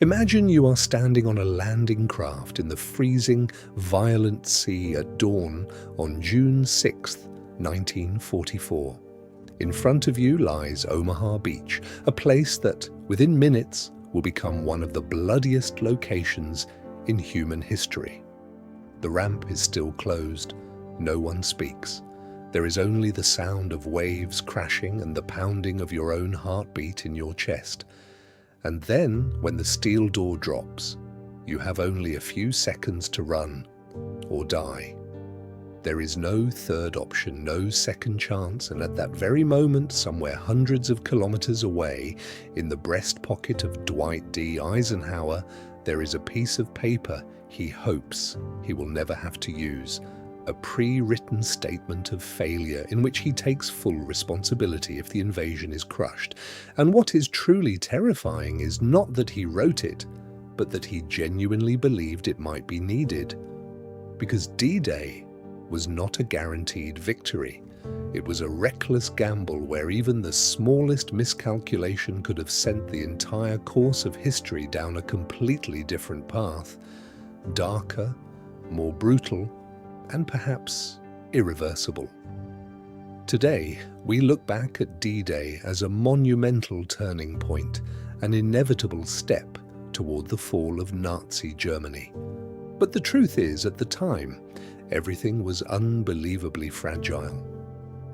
Imagine you are standing on a landing craft in the freezing, violent sea at dawn on June 6, 1944. In front of you lies Omaha Beach, a place that, within minutes, will become one of the bloodiest locations in human history. The ramp is still closed. No one speaks. There is only the sound of waves crashing and the pounding of your own heartbeat in your chest. And then, when the steel door drops, you have only a few seconds to run or die. There is no third option, no second chance, and at that very moment, somewhere hundreds of kilometers away, in the breast pocket of Dwight D. Eisenhower, there is a piece of paper he hopes he will never have to use, a pre-written statement of failure in which he takes full responsibility if the invasion is crushed. And what is truly terrifying is not that he wrote it, but that he genuinely believed it might be needed. Because D-Day was not a guaranteed victory. It was a reckless gamble where even the smallest miscalculation could have sent the entire course of history down a completely different path. Darker, more brutal, and perhaps irreversible. Today, we look back at D-Day as a monumental turning point, an inevitable step toward the fall of Nazi Germany. But the truth is, at the time, everything was unbelievably fragile.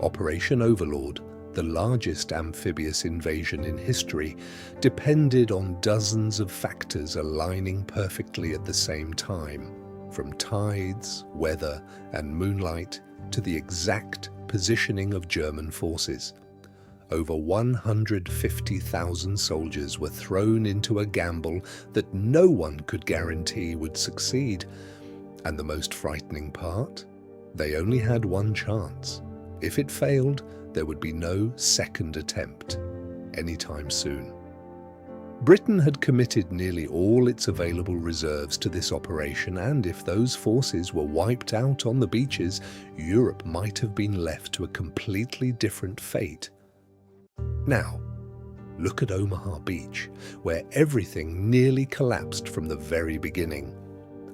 Operation Overlord, the largest amphibious invasion in history, depended on dozens of factors aligning perfectly at the same time, from tides, weather, and moonlight to the exact positioning of German forces. Over 150,000 soldiers were thrown into a gamble that no one could guarantee would succeed. And the most frightening part? They only had one chance. If it failed, there would be no second attempt anytime soon. Britain had committed nearly all its available reserves to this operation, and if those forces were wiped out on the beaches, Europe might have been left to a completely different fate. Now, look at Omaha Beach, where everything nearly collapsed from the very beginning.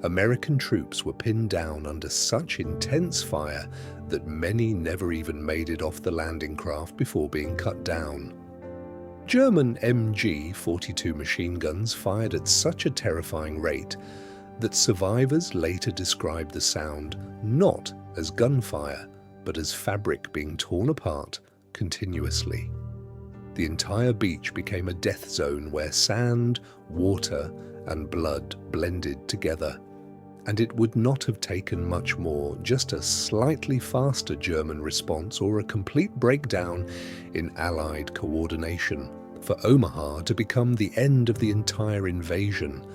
American troops were pinned down under such intense fire that many never even made it off the landing craft before being cut down. German MG-42 machine guns fired at such a terrifying rate that survivors later described the sound not as gunfire, but as fabric being torn apart continuously. The entire beach became a death zone where sand, water, and blood blended together. And it would not have taken much more, just a slightly faster German response or a complete breakdown in Allied coordination, for Omaha to become the end of the entire invasion.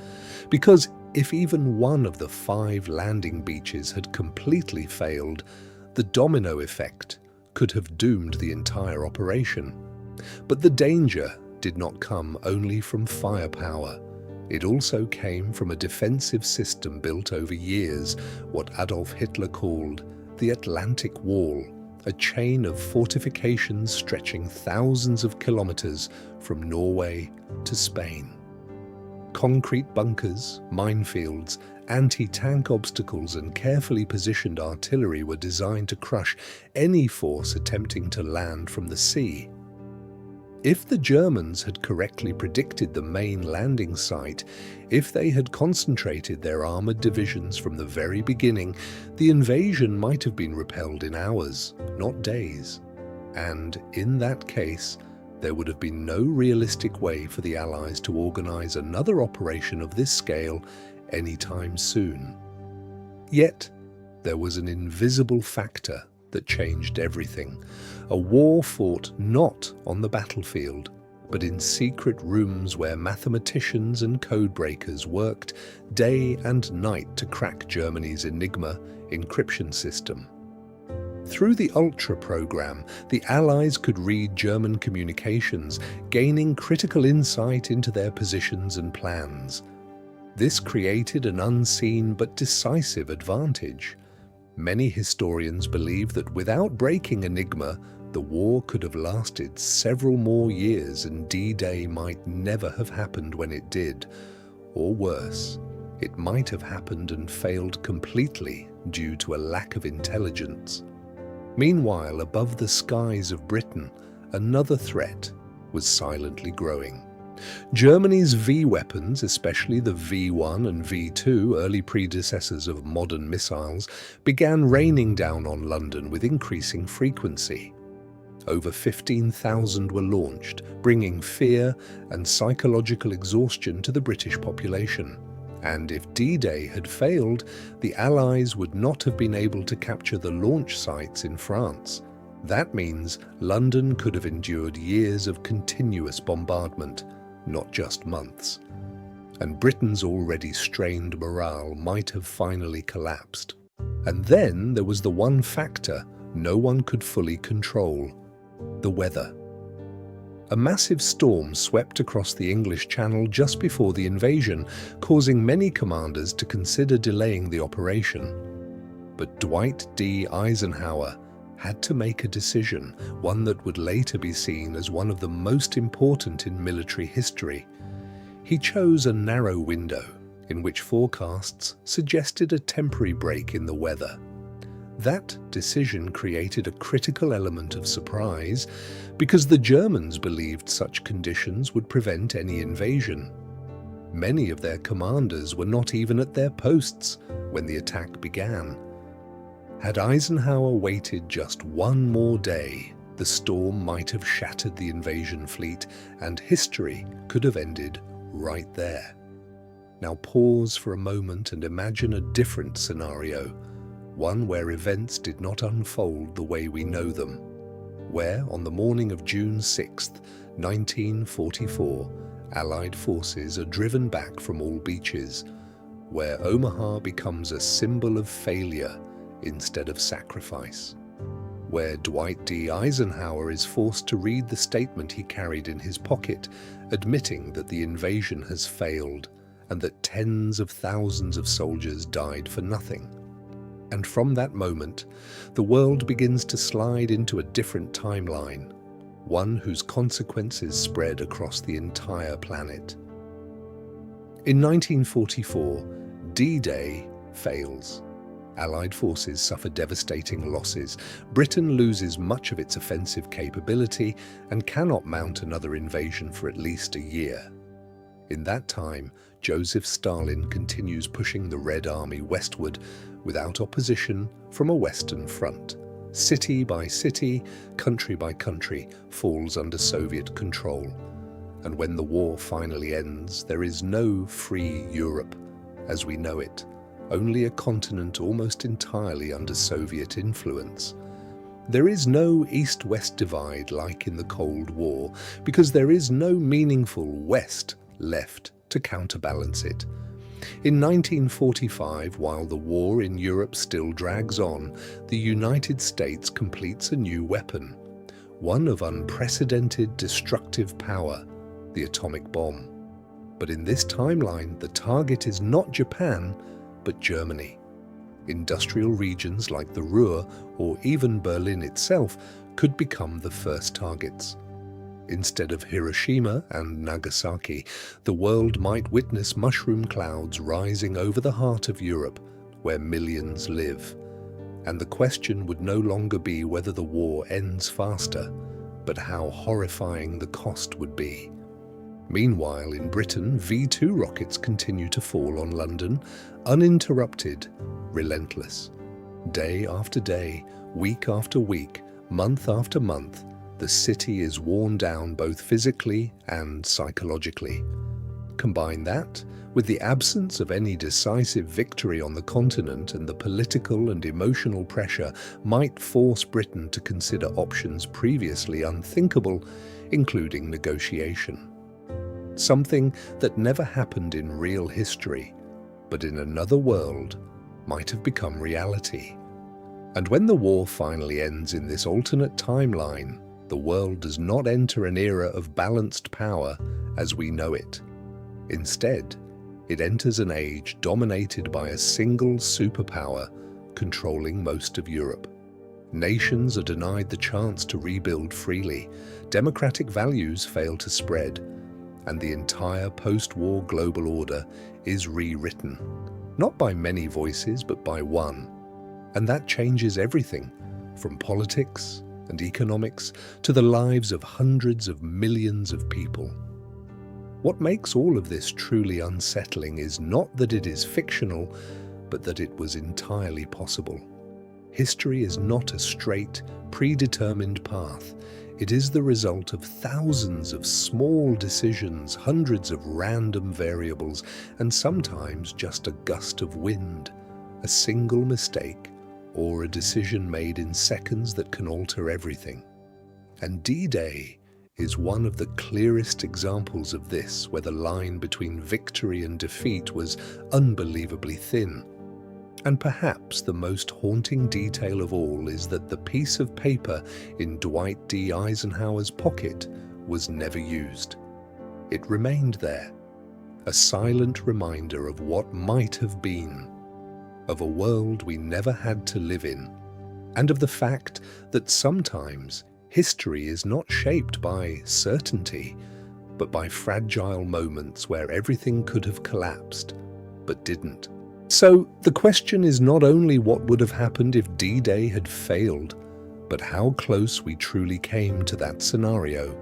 Because if even one of the 5 landing beaches had completely failed, the domino effect could have doomed the entire operation. But the danger did not come only from firepower. It also came from a defensive system built over years, what Adolf Hitler called the Atlantic Wall, a chain of fortifications stretching thousands of kilometers from Norway to Spain. Concrete bunkers, minefields, anti-tank obstacles, and carefully positioned artillery were designed to crush any force attempting to land from the sea. If the Germans had correctly predicted the main landing site, if they had concentrated their armored divisions from the very beginning, the invasion might have been repelled in hours, not days. And in that case, there would have been no realistic way for the Allies to organize another operation of this scale anytime soon. Yet, there was an invisible factor that changed everything. A war fought not on the battlefield, but in secret rooms where mathematicians and codebreakers worked day and night to crack Germany's Enigma encryption system. Through the Ultra program, the Allies could read German communications, gaining critical insight into their positions and plans. This created an unseen but decisive advantage. Many historians believe that without breaking Enigma, the war could have lasted several more years and D-Day might never have happened when it did. Or worse, it might have happened and failed completely due to a lack of intelligence. Meanwhile, above the skies of Britain, another threat was silently growing. Germany's V-weapons, especially the V1 and V2, early predecessors of modern missiles, began raining down on London with increasing frequency. Over 15,000 were launched, bringing fear and psychological exhaustion to the British population. And if D-Day had failed, the Allies would not have been able to capture the launch sites in France. That means London could have endured years of continuous bombardment, not just months. And Britain's already strained morale might have finally collapsed. And then there was the one factor no one could fully control: the weather. A massive storm swept across the English Channel just before the invasion, causing many commanders to consider delaying the operation. But Dwight D. Eisenhower had to make a decision, one that would later be seen as one of the most important in military history. He chose a narrow window in which forecasts suggested a temporary break in the weather. That decision created a critical element of surprise because the Germans believed such conditions would prevent any invasion. Many of their commanders were not even at their posts when the attack began. Had Eisenhower waited just one more day, the storm might have shattered the invasion fleet and history could have ended right there. Now pause for a moment and imagine a different scenario, one where events did not unfold the way we know them, where on the morning of June 6, 1944, Allied forces are driven back from all beaches, where Omaha becomes a symbol of failure instead of sacrifice, where Dwight D. Eisenhower is forced to read the statement he carried in his pocket, admitting that the invasion has failed and that tens of thousands of soldiers died for nothing. And from that moment, the world begins to slide into a different timeline, one whose consequences spread across the entire planet. In 1944, D-Day fails. Allied forces suffer devastating losses. Britain loses much of its offensive capability and cannot mount another invasion for at least a year. In that time, Joseph Stalin continues pushing the Red Army westward without opposition from a Western front. City by city, country by country, falls under Soviet control. And when the war finally ends, there is no free Europe as we know it, only a continent almost entirely under Soviet influence. There is no East-West divide like in the Cold War, because there is no meaningful West left to counterbalance it. In 1945, while the war in Europe still drags on, the United States completes a new weapon, one of unprecedented destructive power, the atomic bomb. But in this timeline, the target is not Japan, but Germany. Industrial regions like the Ruhr or even Berlin itself could become the first targets. Instead of Hiroshima and Nagasaki, the world might witness mushroom clouds rising over the heart of Europe, where millions live. And the question would no longer be whether the war ends faster, but how horrifying the cost would be. Meanwhile, in Britain, V2 rockets continue to fall on London, uninterrupted, relentless. Day after day, week after week, month after month, the city is worn down both physically and psychologically. Combine that with the absence of any decisive victory on the continent, and the political and emotional pressure might force Britain to consider options previously unthinkable, including negotiation. Something that never happened in real history, but in another world might have become reality. And when the war finally ends in this alternate timeline, the world does not enter an era of balanced power as we know it. Instead, it enters an age dominated by a single superpower controlling most of Europe. Nations are denied the chance to rebuild freely, democratic values fail to spread, and the entire post-war global order is rewritten, not by many voices, but by one. And that changes everything, from politics and economics to the lives of hundreds of millions of people. What makes all of this truly unsettling is not that it is fictional, but that it was entirely possible. History is not a straight, predetermined path. It is the result of thousands of small decisions, hundreds of random variables, and sometimes just a gust of wind, a single mistake, or a decision made in seconds that can alter everything. And D-Day is one of the clearest examples of this, where the line between victory and defeat was unbelievably thin. And perhaps the most haunting detail of all is that the piece of paper in Dwight D. Eisenhower's pocket was never used. It remained there, a silent reminder of what might have been, of a world we never had to live in, and of the fact that sometimes history is not shaped by certainty, but by fragile moments where everything could have collapsed, but didn't. So the question is not only what would have happened if D-Day had failed, but how close we truly came to that scenario,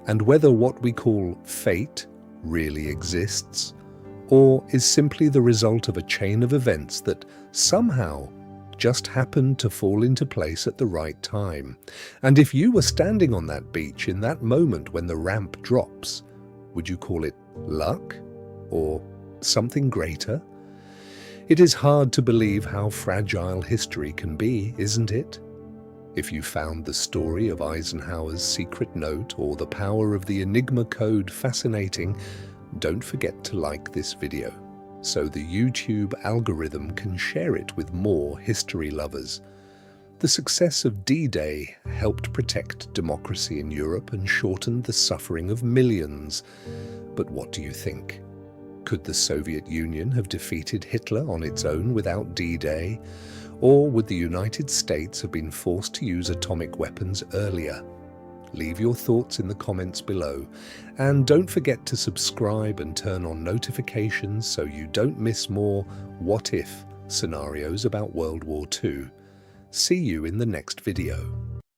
and whether what we call fate really exists, or is simply the result of a chain of events that somehow just happened to fall into place at the right time. And if you were standing on that beach in that moment when the ramp drops, would you call it luck or something greater? It is hard to believe how fragile history can be, isn't it? If you found the story of Eisenhower's secret note or the power of the Enigma code fascinating, don't forget to like this video, so the YouTube algorithm can share it with more history lovers. The success of D-Day helped protect democracy in Europe and shortened the suffering of millions. But what do you think? Could the Soviet Union have defeated Hitler on its own without D-Day? Or would the United States have been forced to use atomic weapons earlier? Leave your thoughts in the comments below. And don't forget to subscribe and turn on notifications so you don't miss more what-if scenarios about World War II. See you in the next video.